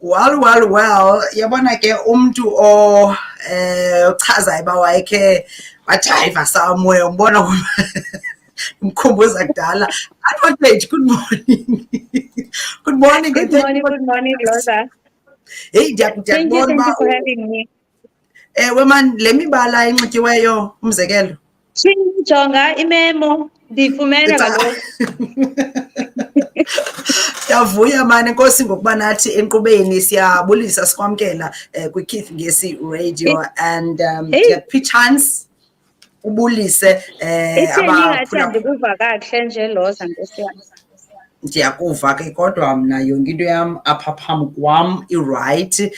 Well, yabona ke umuntu ochazayo ba wayekhe wajiva somewhere umbona umkhumbuza kudala. Advocate, good morning. Good morning. Good morning, Lhoza. Hey, Thank you for having me. Man, le mibala enxityiweyo umzekelo. Jonga imemo ndifumene kaloku. Siyavuya mani, enkosi ngokuba nathi enkqubeni, siyabulisa sikwamkela kwiKeith Ngesi Radio and ndiyakuphi chance ubulise ndikuva kakuhle nje Lhoza nkosi yami. Ndiyakuva ke kodwa mna yonke into yam apha phambi kwam i-right.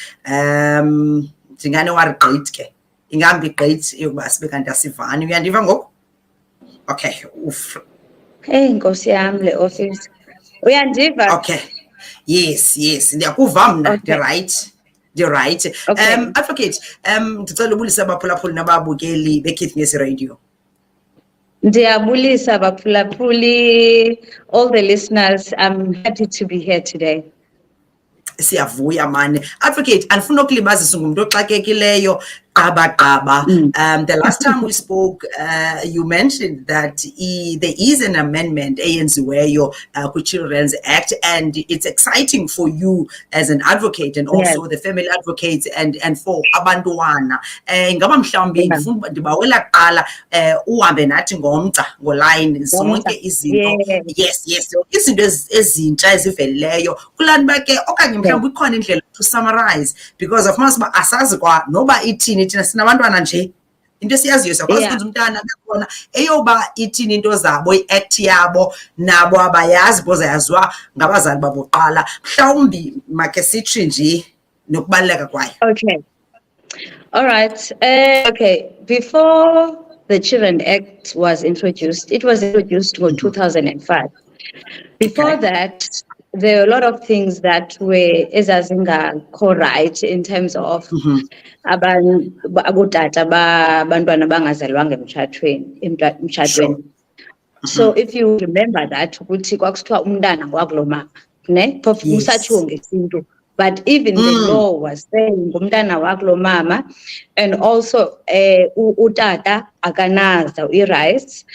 Ndingane wari great ke ingambi great yokuba sibe kanti asivani. Uyandiva ngoku? Okay. Hey nkosi yami le office. Uyandiva? Okay. Yes. Ndiyakuva mna. The right. Advocate, ndicela ubulisa abaphulaphuli nababukeli beKeith Ngesi Radio. Ndiyabulisa baphulaphuli, all the listeners. I'm happy to be here today. Siyavuya mani. Advocate, andifuna ukulibazisa ngumuntu oxakekileyo qaba. The last time we spoke, you mentioned that there is an amendment eyenziweyo kwi-Children's Act, and it's exciting for you as an advocate and also the family advocates and for abantwana. Ngaba mhlawumbi ndifuna ndibawela kuqala uhambe nathi ngomgca ngoline zonke izinto. Yes. Izinto ezintsha ezivelileyo kulantu ke okanye mhlawumbi ikhona indlela to summarize, because of course asazi kwa noba ithini thina sinabantwana nje. Into esiyaziyo siyakwazi ukuthi umntana bekhona eyoba ithini into zabo, i-act yabo nabo abayazi because yaziwa ngabazali babo kuqala. Mhlawumbi make sithi nje nokubaleka kwayo. Okay. All right. Okay. Before the Children's Act was introduced, it was introduced in 2005. Before that, there were a lot of things that were co-right in terms of abotata bantwana bangazalwanga emtshatweni. So if you remember that, ukuthi kwakusithiwa umntana wakulo mama, ne? Kusatshiwo ngesintu. But even the law was saying umntana wakulo mama, and also utata akanazo i-rights.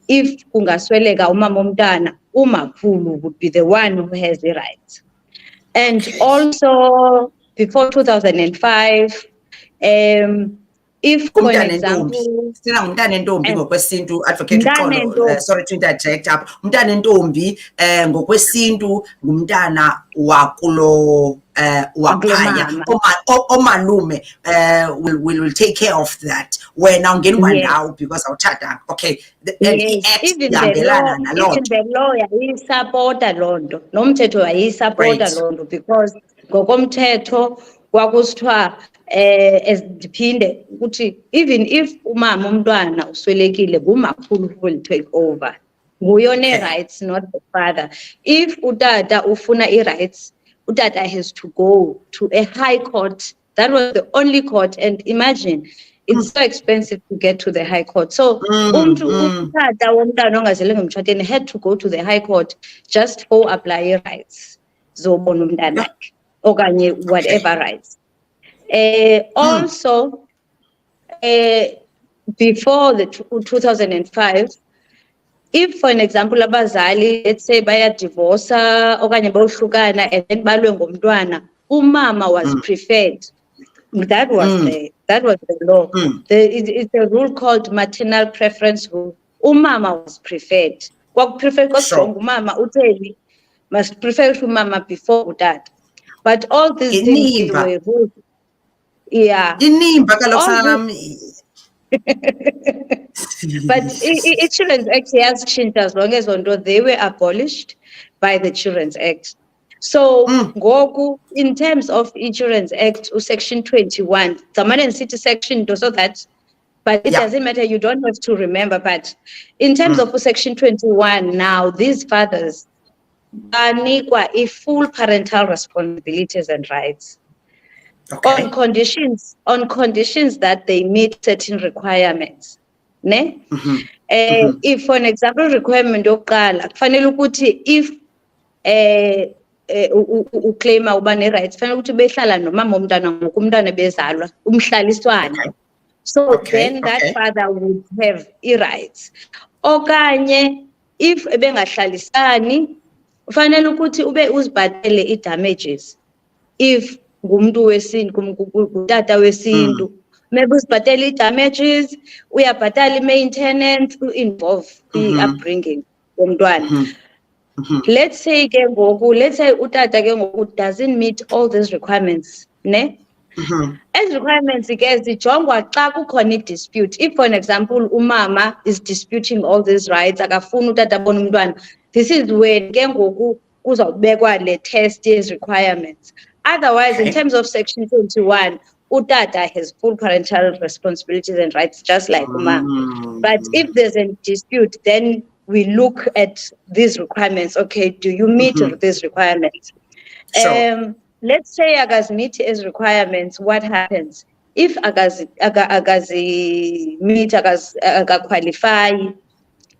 If kungasweleka umama umntana, umakhulu would be the one who has the rights. And also before 2005, if for an example, advocate sorry to interject up, umntana entombi ngokwesintu ngumntana wakulo wakhaya omalume will take care of that when ungena ndawo because awuthatha. Okay, even the law yayisapota loo nto, nomthetho yayisapota loo nto, because ngokomthetho kwakusithiwa ndiphinde ukuthi even if umama umntwana uswelekile ngumakhulu who will take over, nguye one-rights, not the father. If utata ufuna i-rights, utata has to go to a high court. That was the only court, and imagine it's so expensive to get to the high court. So utata womntana ongazelwe ngemtshatweni had to go to the high court just for apply rights zobona umntana okanye whatever rights. Also, before the 2005, if for an example abazali, let's say baya divorce okanye bohlukana and then balwe ngomntwana, umama was preferred. That was the law. It's a rule called maternal preference rule. Umama was preferred. What preferred umama uteli must prefer umama before utata. But all these things were rules. Yeah. But it Children's Act has changed as long as they were abolished by the Children's Act. So, in terms of Children's Act, Section 21, Zamanan City Section, so that, but it doesn't matter, you don't have to remember. But in terms of Section 21, now these fathers are a full parental responsibilities and rights. On conditions that they meet certain requirements. Ne? If for an example requirement yokuqala kufanele ukuthi if uclaima uba ne-rights fanele ukuthi behlala nomama womntana ngoku umntana bezalwa umhlaliswano. So then that father would have i-rights. Okanye if bengahlalisani fanele ukuthi ube uzibhatele i-damages. If ngumuntu wesintu ngutata wesintu maybe uzibhatele i-damages, uyabhatala i-maintenance, u-involve i-upbringing womntwana. Let's say utata ke ngoku doesn't meet all these requirements, ne? As requirements ke zijongwa xa kukhona i-dispute. If for an example umama is disputing all these rights, akafuni utata abone umntwana, this is when ke ngoku kuzawubekwa le test yes requirements. Otherwise, in terms of section 21, utata has full parental responsibilities and rights, just like umama. But if there's a dispute, then we look at these requirements. Okay, do you meet these requirements? Sure. Let's say meet as requirements. What happens if meet qualify?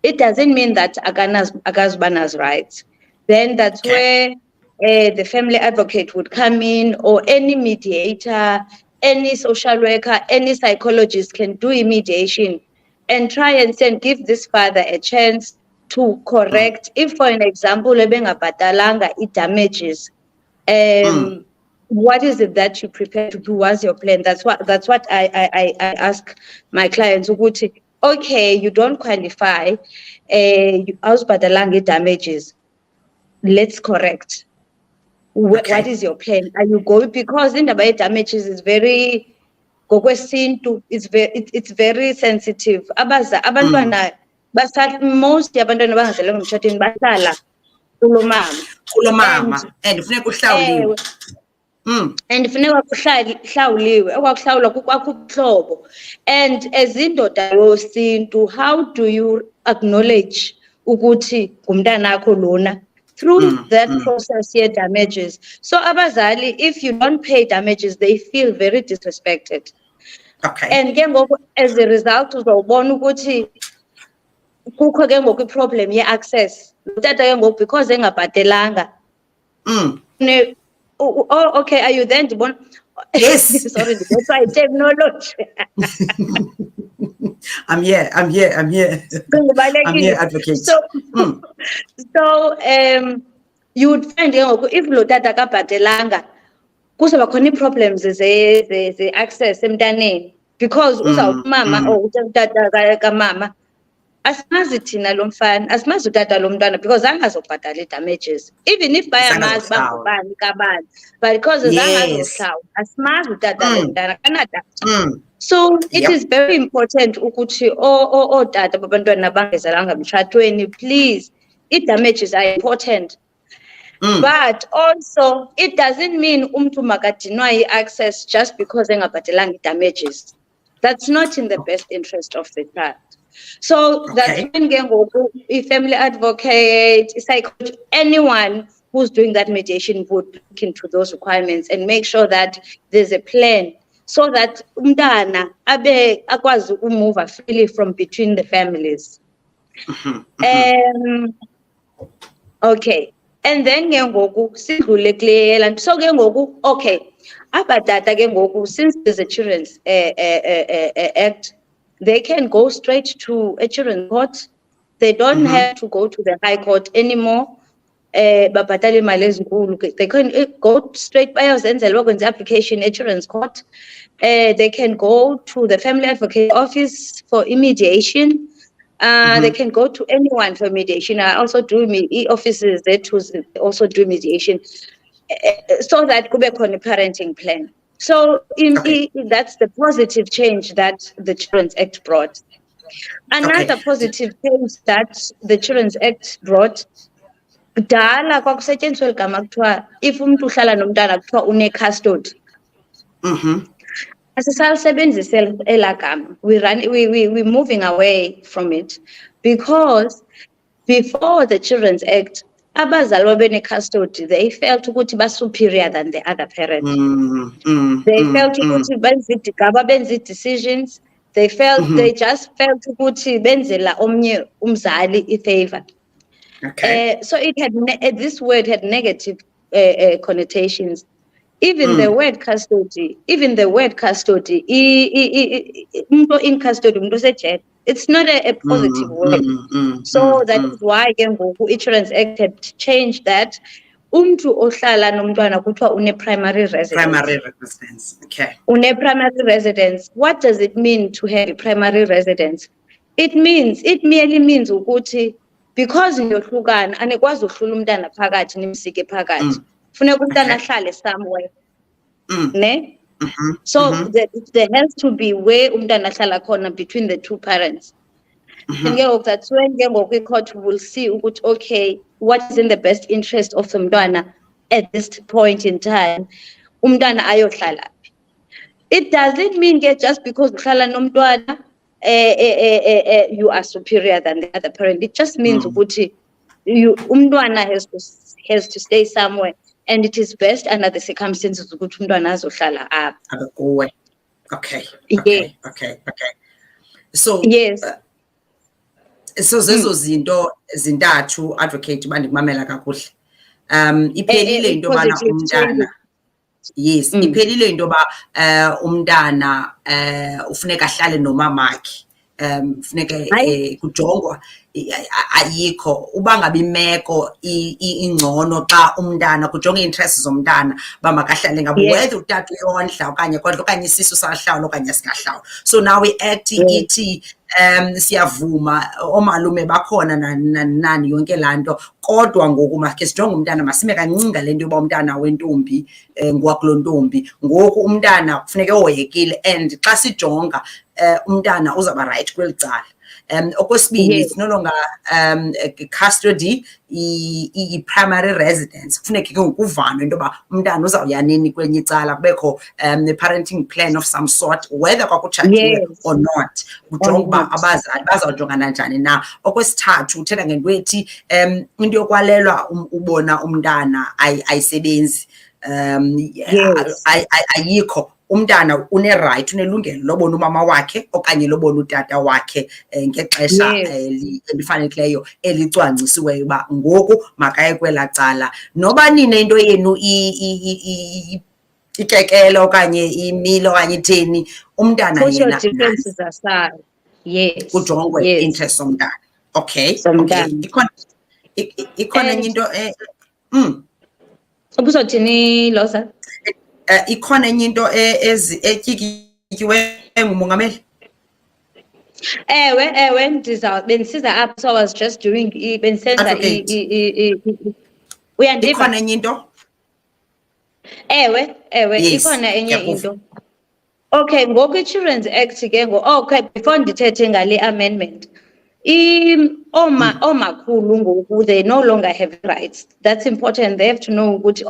It doesn't mean that agazbana's rights. Then that's where the family advocate would come in, or any mediator, any social worker, any psychologist can do a mediation and try and give this father a chance to correct. If, for an example, it damages, what is it that you prepare to do? What's your plan? That's what I ask my clients. Okay, you don't qualify. Damages. Let's correct. What is your plan? Are you going, because in the damages is very it's very sensitive. Abantwana most abantwana bangazelwe ngumtshatweni bahlala kulomama and funeka uhlawuliwe. And funeka kuhlawuliwe, okwakuhlawulwa kukwakho ubuhlobo. And as indoda yosintu, how do you acknowledge ukuthi ngumntana akho lona? Through that process here, damages. So abazali, if you don't pay damages, they feel very disrespected. And as a result, uzawubona ukuthi kukho ke ngoku problem ye-access. Utata ke ngoku because engabhatelanga. Okay, are you then? Yes. Sorry, that's why technology. I'm here, advocate. So, you would find if lotata kabhatelanga, kuzaba khona problems ze access emntaneni, because uzawumama or utata kamama asimazi thina lo mfana, asimazi utata lo mntwana, because angazobhatala i-damages, even if bayamazi bangubani kabani, but because angazohlawula asimazi utata lo mntwana kanadata. So it is very important ukuthi otata babantwana bangezalanga emtshatweni, please, i-damages are important. But also it doesn't mean umntu makadinwa i-access just because engabhatelanga i-damages. That's not in the best interest of the child. So that's when a family advocate, a psychologist, anyone who's doing that mediation would look into those requirements and make sure that there's a plan so that umntana akwazi move freely from between the families. Okay. And then since there's a Children's Act, they can go straight to a children's court. They don't have to go to the High Court anymore. They can go straight by the application at Children's Court. They can go to the Family Advocate Office for mediation. They can go to anyone for mediation. I also do offices that also do mediation, so that could be a parenting plan. So that's the positive change that the Children's Act brought. Another positive change that the Children's Act brought, kudala kwakusetshenziswa igama kuthiwa if umuntu uhlala nomntana kuthiwa une-custody. Asisalisebenzise elaa gama. We're moving away from it, because before the Children's Act, abazali babene-custody, they felt ukuthi superior than the other parent. They felt ukuthi benze decisions. They just felt ukuthi benzela omnye umzali i-favor. So it had this word had negative connotations. Even the word custody, in custody, in custody, it's not a positive word. So that is why Insurance Act had changed that. Umntu ohlala nomntwana kuthiwa une primary residence. Primary residence. Okay. Une primary residence. What does it mean to have a primary residence? It merely means ukuthi because niyohlukana anikwazi uhlula umntana phakathi nimsike phakathi. Funeka umntana ahlale somewhere. Ne? So there has to be where umntana ahlala khona between the two parents. And that's when court will see okay, what is in the best interest of the mntwana at this point in time. Umntana ayohlala. It doesn't mean just because uhlala nomntwana you are superior than the other parent. It just means umntwana has to stay somewhere, and it is best under the circumstances ukuthi umntwana azohlala apha. Okay. So yes. So zezo zinto zintathu advocate bandikumamela kakuhle. Iphelile into bana umntana. Yes, iphelile into ba umntana ufuneka ahlale nomamakhe. Funeka kujongwa ayikho uba ngabe imeko ingcono xa umntana kujonga interest zomntana bamakahlale ngabe whether utata uyondla okanye isisu sahlawula okanye singahlawula. So now we act ithi siyavuma omalume bakhona nani yonke lanto kodwa ngoku makhe sijonge umntana masime kancinga lento yoba umntana wentombi ngwakulo ntombi ngoku umntana kufuneka ehoyekile and xa sijonga umntana uzaba right kweli cala. Okwesibini it's no longer custody i-primary residence kufuneka ke ngokuvanwe into yoba umntana uzawuya nini kwenye icala kubekho parenting plan of some sort whether kwakutshatiwe or not kujonga uba abazali bazawujongana njani na. Okwesithathu uthetha ngento ethi into yokwalelwa ubona umntana ayisebenzi ayikho. Umntana une-right unelungelo lobona umama wakhe okanye lobona utata wakhe ngexesha elifanelekileyo elicwangcisiweyo uba ngoku makaye kwela cala noba nine into yenu ikekele okanye imile okanye itheni umntana yena kujongwe interest somntana. Okay. Ikhona enye into ubuzothini Lhoza? Ikhona enye into etyikityiweyo ngumongameli? Ewe bendisiza apha, so I was just doing bensenza uyandiva? Ikhona enye into? Ewe ikhona enye into. Okay, ngoku i-Children's Act ke okay before ndithethe ngale amendment omakhulu ngoku they no longer have rights. That's important. They have to know ukuthi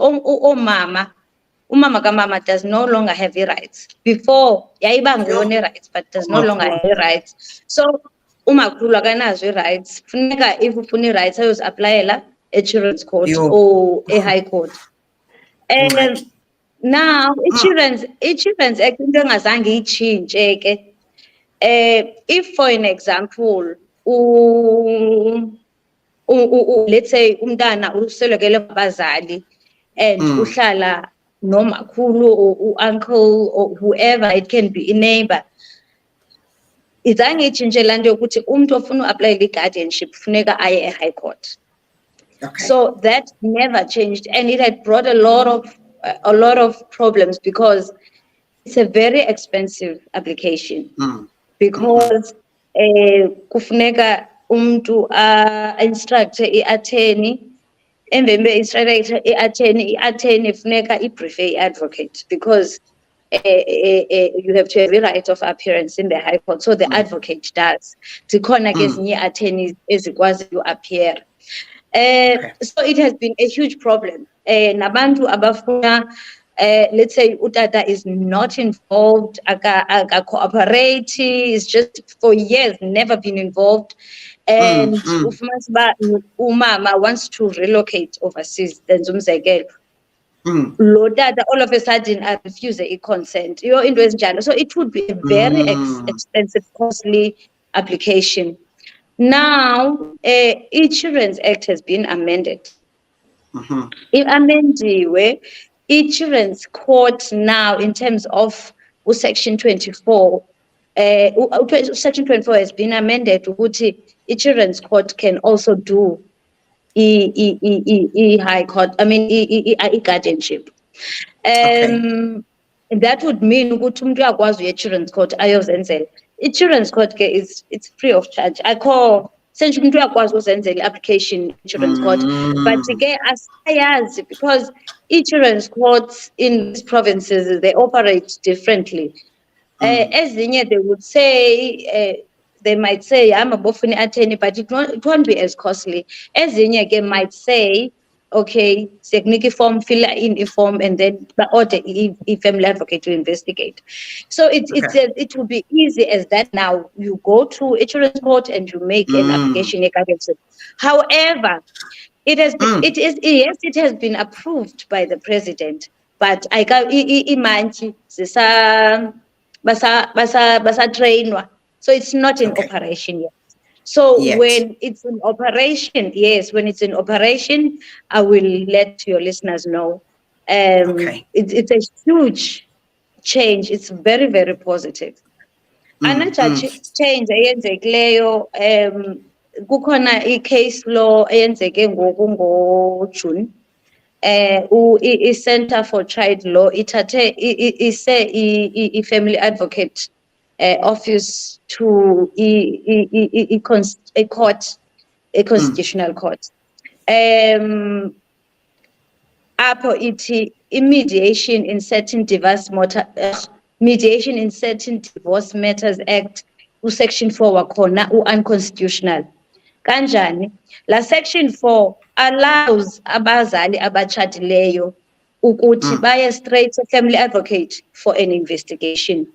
umama kamama does no longer have rights. Before yayiba ngone rights but does no longer have rights. So umakhulu akanazo rights. Funeka if ufuna rights ayozaplayela e-Children's Court or e-High Court. And now i-Children's Act into engazange itshintshe ke if for an example let's say umntana uswelekele ngabazali and uhlala nomakhulu or uncle or whoever, it can be a neighbor. Izange itshintshe laa nto yokuthi umntu ofuna uaplayela i-guardianship funeka aye e-High Court. So that never changed, and it had brought a lot of problems because it's a very expensive application. Because kufuneka umntu instructor i-attorney. Emveni be-instructor i-attorney funeka i-brief advocate because you have to have a right of appearance in the High Court. So the advocate does. Zikhona ke ezinye attorneys ezikwazi u-appear. So it has been a huge problem. Nabantu abafuna let's say utata is not involved, cooperate, is just for years never been involved. And umama wants to relocate overseas, then umzekelo lo tata all of a sudden I refuse a consent. So it would be a very expensive, costly application. Now, Children's Act has been amended. amendiwe i-children's court now in terms of section 24. Section 24 has been amended ukuthi i-children's court can also do high court, I mean guardianship. That would mean ukuthi umuntu uyakwazi uye children's court ayozenzela. I-children's court ke it's free of charge. I call senje umuntu uyakwazi uzenzela application children's court, but ke asiyazi because children's courts in these provinces they operate differently. Ezinye they would say they might say I'm a bofuni attorney, but it won't be as costly. Ezinye ke might say, okay, technical form, fill in a form, and then order a family advocate to investigate. So it will be easy as that. Now you go to a children's court and you make an application. However, it has been approved by the president, but I can imagine basa trainwa. So it's not in operation yet. So when it's in operation, when it's in operation, I will let your listeners know. It's a huge change. It's very, very positive. Another change eyenzekileyo kukhona i-case law eyenzeke ngoJune. I-Center for Child Law ithathe i-family advocate office to a constitutional court. Apho iti mediation in certain divorce matters act section 4 wakhona unconstitutional. Kanjani? La section 4 allows abazali abatshatileyo ukuthi baye straight to family advocate for an investigation.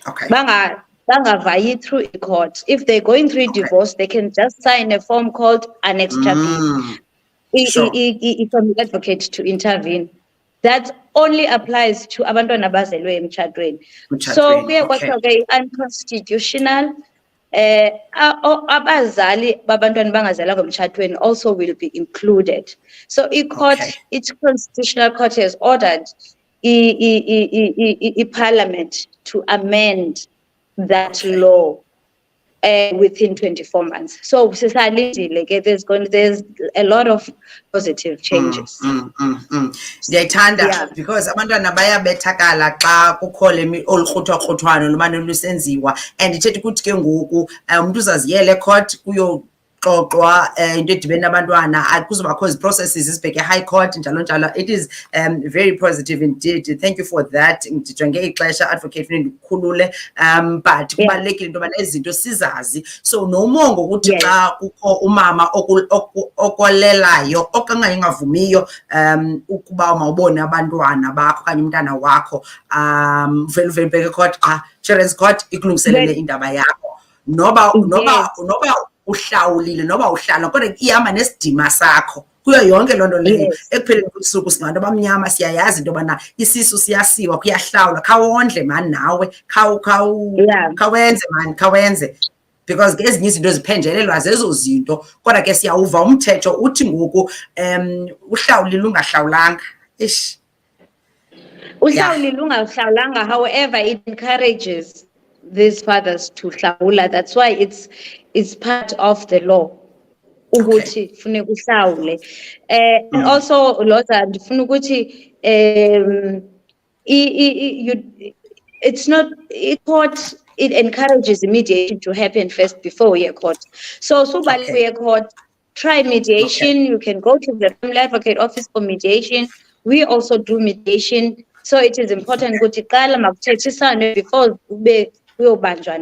Bangavayi through a court. If they're going through divorce, they can just sign a form called Annex B. Family advocate to intervene. That only applies to abantwana abazelwe emtshadweni. So we are unconstitutional. Abazali babantwana bangazalwa emtshadweni also will be included. So its constitutional court has ordered parliament to amend that law within 24 months. So there's a lot of positive changes. Ndiyayithanda because abantwana bayabethakala xa kukho le olukrutho-kruthwano lumane lusenziwa, and ithetha ukuthi ke ngoku umuntu uzaziyele court kuyoxoxwa into edibene nabantwana, kuzobakho processes zibheke high court njalo njalo. It is very positive indeed. Thank you for that. Ndijonge ixesha advocate ndikhulule but kubalulekile into yobana izinto sizazi. So nomongo ukuthi xa kukho umama okolelayo okanye engavumiyo ukuba mawubone abantwana bakho okanye umntana wakho vele bheke court children's court ikulungiselele indaba yakho noba uhlawulile noba uhlala kodwa ihamba nesidima sakho kuyo yonke loo nto leyo. Ekupheleni kosuku singabantu abamnyama siyayazi into yobana isisu siyasiwa kuyahlawula. Khawondle mani nawe khawenze mani khawenze because ke ezinye izinto ziphenjelelwa zezo zinto kodwa ke siyawuva umthetho uthi ngoku uhlawulile ungahlawulanga. Uhlawulile ungahlawulanga. However, it encourages these fathers to hlawula. That's why it's part of the law. Ukuthi funeka uhlawule. And also Lhoza ndifuna ukuthi it's not court, it encourages mediation to happen first before we court. So we court, try mediation. You can go to the family advocate office for mediation. We also do mediation. So it is important ukuthi qala makuthethisane before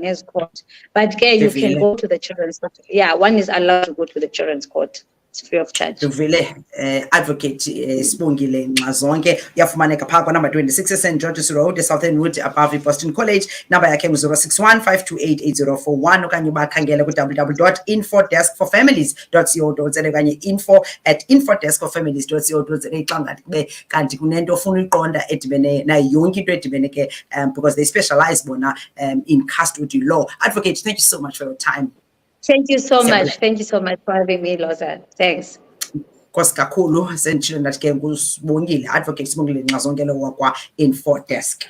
as court. But you can go to the children's court. One is allowed to go to the children's court. It's free of charge. Advocate Sibongile Nxazonke yafumaneka phaa number 26 St. George's Road, Southern Wood, above Boston College. Number yakhe 061-528-8041 okanye ubakhangela ku www.infodeskforfamilies.co.za okanye info@infodeskforfamilies.co.za xa ngathi kube kanti kunento ofuna uyiqonda edibene nayo yonke into edibene ke because they specialize bona in custody law. Advocate, thank you so much for your time. Thank you so much. Thank you so much for having me, Lhoza. Thanks. Nkosi kakhulu senditshilo ndathi ke nguSibongile, Advocate Sibongile Nxazonke lo wakwa Info Desk.